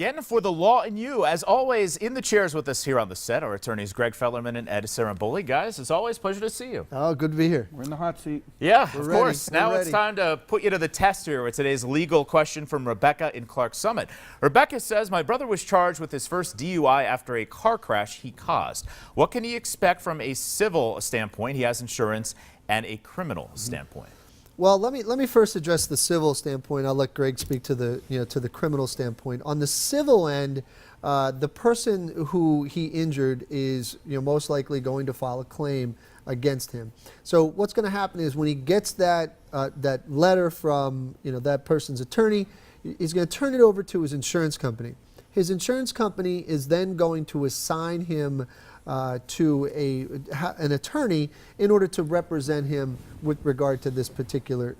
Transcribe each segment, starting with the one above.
Again, for the law and you, as always, in the chairs with us here on the set, our attorneys Greg Fellerman and Ed Saramboli. Guys, it's always a pleasure to see you. Oh, good to be here. We're in the hot seat. Yeah, We're of ready. course. We're Now ready. it's time to put you to the test here with today's legal question from Rebecca in Clark Summit. Rebecca says, my brother was charged with his first DUI after a car crash he caused. What can he expect from a civil standpoint? He has insurance, and a criminal standpoint. Well, let me first address the civil standpoint. I'll let Greg speak to the to the criminal standpoint. On the civil end, the person who he injured is most likely going to file a claim against him. So what's going to happen is when he gets that that letter from that person's attorney, he's going to turn it over to his insurance company. His insurance company is then going to assign him to an attorney in order to represent him with regard to this particular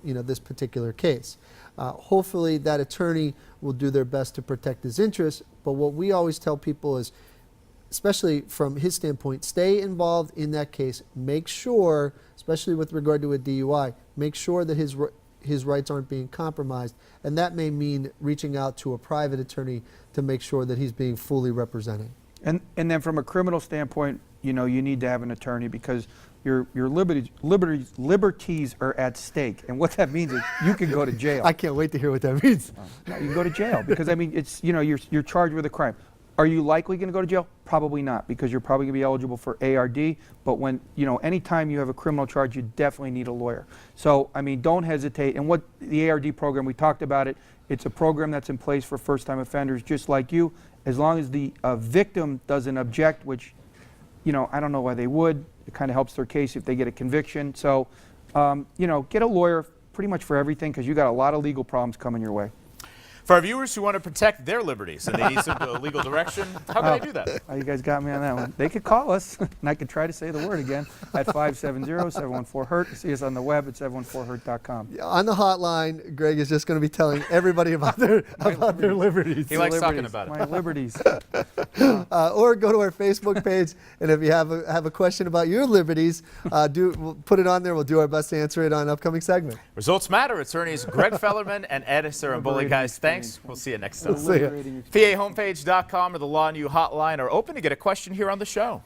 case. Hopefully that attorney will do their best to protect his interests, but what we always tell people is, especially from his standpoint, stay involved in that case. Make sure, especially with regard to a DUI, make sure that his rights aren't being compromised, and that may mean reaching out to a private attorney to make sure that he's being fully represented. And then from a criminal standpoint, you need to have an attorney because your liberties are at stake. And what that means is you can go to jail. I can't wait to hear what that means. No, you can go to jail because it's you're charged with a crime. Are you likely going to go to jail? Probably not, because you're probably going to be eligible for ARD. But when anytime you have a criminal charge, you definitely need a lawyer. So don't hesitate. And what the ARD program, we talked about it. It's a program that's in place for first-time offenders, just like you. As long as the victim doesn't object, which I don't know why they would. It kind of helps their case if they get a conviction. So get a lawyer pretty much for everything, because you got a lot of legal problems coming your way. For our viewers who want to protect their liberties and they need some legal direction, how can they do that? Oh, you guys got me on that one. They could call us, and I could try to say the word again, at 570-714-HURT. See us on the web at 714hurt.com. On the hotline, Greg is just going to be telling everybody about their liberties. He likes talking about it. My liberties. Or go to our Facebook page, and if you have a question about your liberties, we'll put it on there. We'll do our best to answer it on an upcoming segment. Results matter. Attorneys Greg Fellerman and Ed Saramboli. Guys, thanks. We'll see you next time. We'll see you. PAHomepage.com or the Law and You hotline are open to get a question here on the show.